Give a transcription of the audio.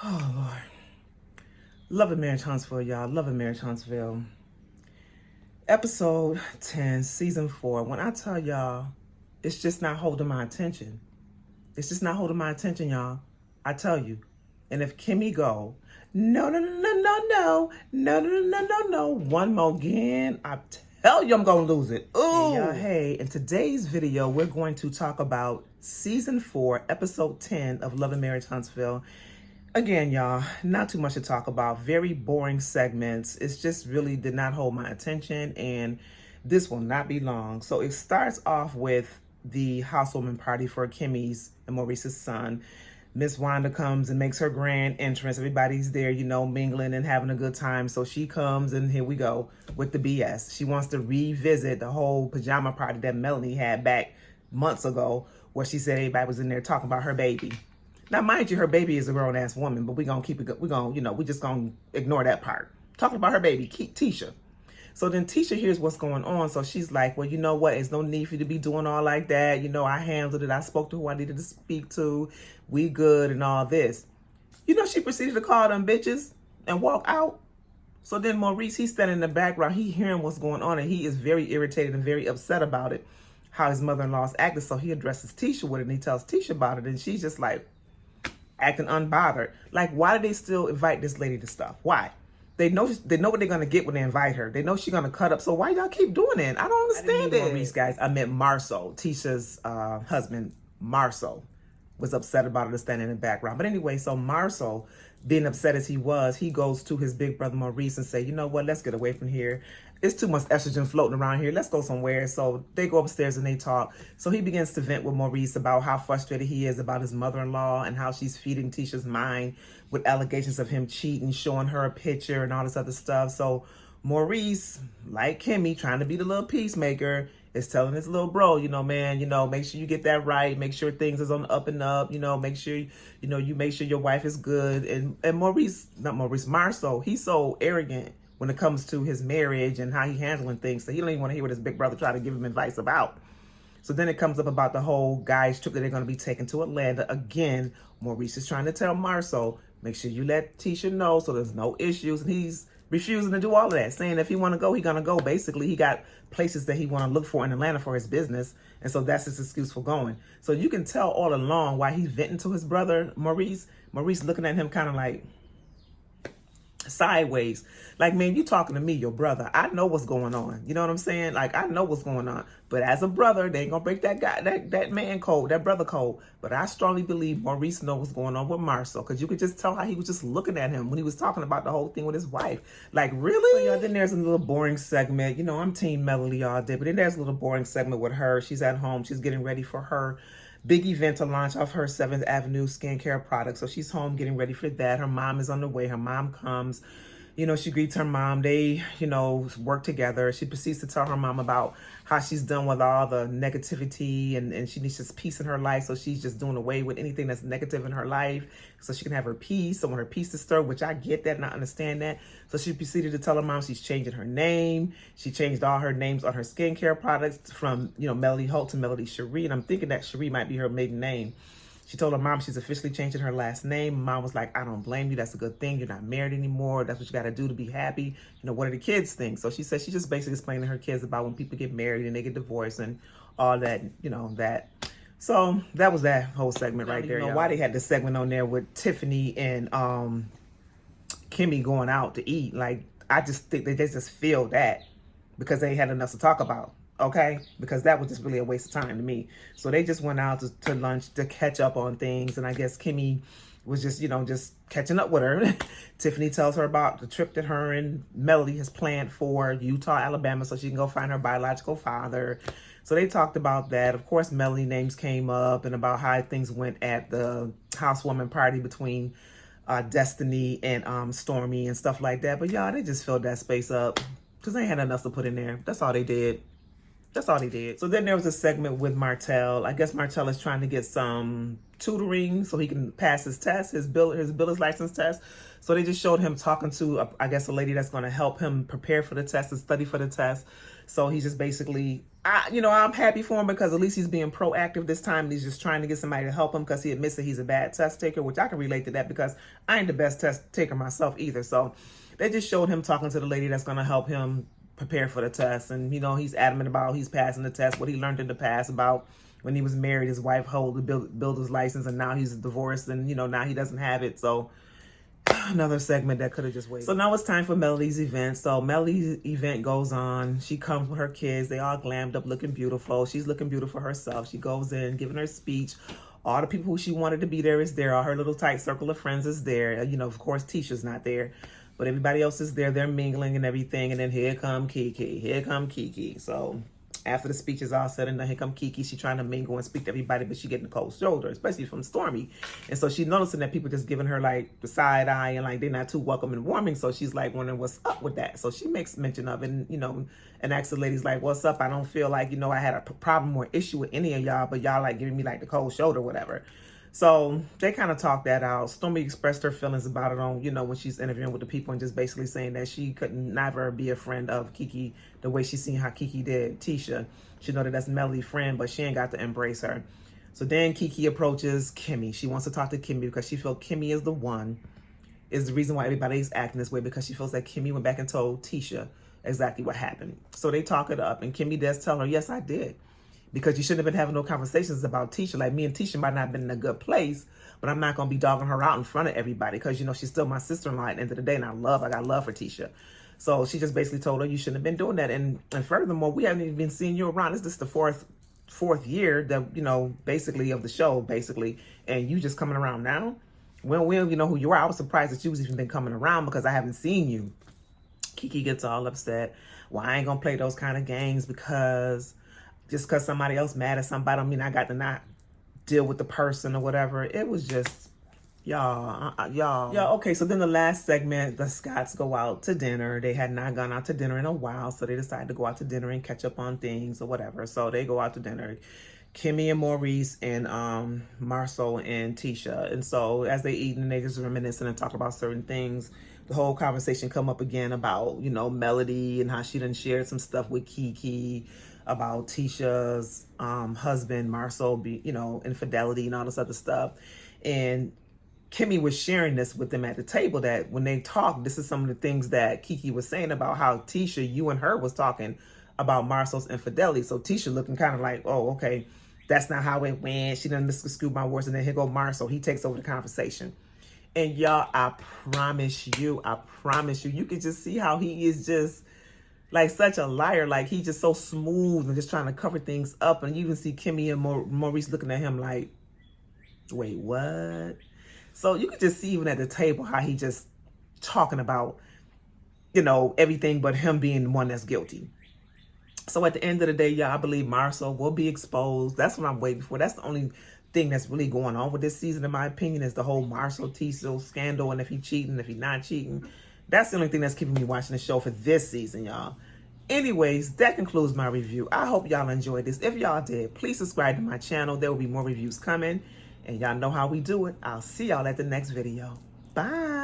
Oh, Lord. Love and Marriage Huntsville, y'all. Love and Marriage Huntsville. Episode 10, Season 4. When I tell y'all, it's just not holding my attention. It's just not holding my attention, y'all. I tell you. And if Kimmy go, no, no, no, no, no, no, no, no, no, no, no, one more again, I tell you I'm going to lose it. Ooh. Hey, y'all, hey, in today's video, we're going to talk about Season 4, Episode 10 of Love and Marriage Huntsville. Again, y'all, not too much to talk about. Very boring segments. It's just really did not hold my attention, and this will not be long. So it starts off with the housewarming party for Kimmy's and Maurice's son. Miss Wanda comes and makes her grand entrance. Everybody's there, you know, mingling and having a good time. So she comes, and here we go with the BS. She wants to revisit the whole pajama party that Melanie had back months ago, where she said everybody was in there talking about her baby. Now, mind you, her baby is a grown-ass woman, but we're going to keep it, we're going to, we're just going to ignore that part. Talking about her baby, Tisha. So then Tisha hears what's going on, so she's like, well, you know what? There's no need for you to be doing all like that. You know, I handled it. I spoke to who I needed to speak to. We good and all this. You know, she proceeded to call them bitches and walk out. So then Maurice, he's standing in the background. He hearing what's going on, and he is very irritated and very upset about it, how his mother-in-law's acting. So he addresses Tisha with it, and he tells Tisha about it, and she's just like, acting unbothered. Like, why do they still invite this lady to stuff? Why? They know what they're gonna get when they invite her. They know she's gonna cut up. So why y'all keep doing it? I don't understand it. Maurice, guys, I meant Marceau, Tisha's husband. Marceau was upset about it standing in the background. But anyway, so Marceau, being upset as he was, he goes to his big brother Maurice and say, you know what? Let's get away from here. It's too much estrogen floating around here. Let's go somewhere. So they go upstairs and they talk. So he begins to vent with Maurice about how frustrated he is about his mother-in-law and how she's feeding Tisha's mind with allegations of him cheating, showing her a picture and all this other stuff. So Maurice, like Kimmy, trying to be the little peacemaker, is telling his little bro, you know, man, you know, make sure you get that right. Make sure things is on the up and up. You know, make sure, you know, you make sure your wife is good. And Marceau, he's so arrogant when it comes to his marriage and how he handling things. So he don't even want to hear what his big brother try to give him advice about. So then it comes up about the whole guys trip that they're going to be taking to Atlanta. Again, Maurice is trying to tell Marceau, make sure you let Tisha know so there's no issues. And he's refusing to do all of that, saying if he want to go, he going to go. Basically, he got places that he want to look for in Atlanta for his business. And so that's his excuse for going. So you can tell all along why he's venting to his brother, Maurice. Maurice looking at him kind of like sideways, like, man, you talking to me, your brother. I know what's going on. You know what I'm saying? Like, I know what's going on. But as a brother, they ain't gonna break that guy, that man code, that brother code. But I strongly believe Maurice knows what's going on with Marceau, because you could just tell how he was just looking at him when he was talking about the whole thing with his wife. Like, really? So, y'all, then there's a little boring segment. You know, I'm Team Melody all day, but then there's a little boring segment with her. She's at home. She's getting ready for her big event to launch off her 7th Avenue skincare product. So she's home getting ready for that. Her mom is on the way. Her mom comes. You know, she greets her mom. They, you know, work together. She proceeds to tell her mom about how she's done with all the negativity and she needs just peace in her life. So she's just doing away with anything that's negative in her life so she can have her peace. So when her peace is disturbed, which I get that and I understand that. So she proceeded to tell her mom she's changing her name. She changed all her names on her skincare products from, you know, Melody Holt to Melody Cherie. And I'm thinking that Cherie might be her maiden name. She told her mom she's officially changing her last name. Mom was like, I don't blame you. That's a good thing. You're not married anymore. That's what you got to do to be happy. You know, what do the kids think? So she said she just basically explained to her kids about when people get married and they get divorced and all that, you know, that. So that was that whole segment right there. You know why they had the segment on there with Tiffany and Kimmy going out to eat. Like, I just think they just feel that because they had enough to talk about. Okay, because that was just really a waste of time to me. So they just went out to lunch to catch up on things. And I guess Kimmy was just, you know, just catching up with her. Tiffany tells her about the trip that her and Melody has planned for Utah, Alabama, so she can go find her biological father. So they talked about that. Of course, Melody names came up and about how things went at the housewarming party between Destiny and Stormy and stuff like that. But y'all, they just filled that space up because they had enough to put in there. That's all they did. That's all he did. So then there was a segment with Martell. I guess Martell is trying to get some tutoring so he can pass his test, his biller's license test. So they just showed him talking to, I guess, a lady that's going to help him prepare for the test and study for the test. So he's just basically, I'm happy for him because at least he's being proactive this time. He's just trying to get somebody to help him because he admits that he's a bad test taker, which I can relate to that because I ain't the best test taker myself either. So they just showed him talking to the lady that's going to help him prepare for the test. And, he's adamant about he's passing the test, what he learned in the past about when he was married, his wife held the builder's license, and now he's divorced, and, now he doesn't have it. So another segment that could have just waited. So now it's time for Melody's event. So Melody's event goes on. She comes with her kids. They all glammed up, looking beautiful. She's looking beautiful herself. She goes in, giving her speech. All the people who she wanted to be there is there. All her little tight circle of friends is there. Of course, Tisha's not there. But everybody else is there. They're mingling and everything. And then here come Kiki. Here come Kiki. So after the speech is all said and done, here come Kiki. She's trying to mingle and speak to everybody, but she getting a cold shoulder, especially from Stormy. And so she's noticing that people just giving her like the side eye and like they're not too welcome and warming. So she's like wondering what's up with that. So she makes mention of it and asks the ladies like, what's up? I don't feel like, I had a problem or issue with any of y'all, but y'all like giving me like the cold shoulder or whatever. So they kind of talked that out. Stormy expressed her feelings about it on, when she's interviewing with the people and just basically saying that she could never be a friend of Kiki the way she seen how Kiki did Tisha. She know that that's Melody's friend, but she ain't got to embrace her. So then Kiki approaches Kimmy. She wants to talk to Kimmy because she feels Kimmy is the reason why everybody's acting this way, because she feels that Kimmy went back and told Tisha exactly what happened. So they talk it up, and Kimmy does tell her, yes, I did. Because you shouldn't have been having no conversations about Tisha. Like, me and Tisha might not have been in a good place, but I'm not going to be dogging her out in front of everybody because, she's still my sister-in-law at the end of the day, and I got love for Tisha. So she just basically told her, you shouldn't have been doing that. And furthermore, we haven't even been seeing you around. This is the fourth year that, basically of the show, basically, and you just coming around now? Well, we don't even know who you are. I was surprised that you was even been coming around because I haven't seen you. Kiki gets all upset. Well, I ain't going to play those kind of games just because somebody else mad at somebody don't mean I got to not deal with the person or whatever. It was just, y'all. Okay, so then the last segment, the Scotts go out to dinner. They had not gone out to dinner in a while, so they decided to go out to dinner and catch up on things or whatever. So they go out to dinner. Kimmy and Maurice and Marcel and Tisha. And so as they eat and they just reminiscing and talk about certain things, the whole conversation come up again about, Melody and how she done shared some stuff with Kiki about Tisha's husband, Marcel, infidelity and all this other stuff. And Kimmy was sharing this with them at the table, that when they talked, this is some of the things that Kiki was saying about how Tisha, you and her was talking about Marcel's infidelity. So Tisha looking kind of like, oh, okay, that's not how it went. She done misconstrued my words. And then here go Marcel. He takes over the conversation. And y'all, I promise you, you can just see how he is just like such a liar. Like, he's just so smooth and just trying to cover things up. And you even see Kimmy and Maurice looking at him like, wait, what? So you can just see even at the table how he just talking about, everything but him being the one that's guilty. So at the end of the day, y'all, I believe Marcel will be exposed. That's what I'm waiting for. That's the only thing that's really going on with this season, in my opinion, is the whole Marcel Tisha scandal, and if he cheating, if he not cheating. That's the only thing that's keeping me watching the show for this season, y'all. Anyways, that concludes my review. I hope y'all enjoyed this. If y'all did, please subscribe to my channel. There will be more reviews coming, and y'all know how we do it. I'll see y'all at the next video. Bye.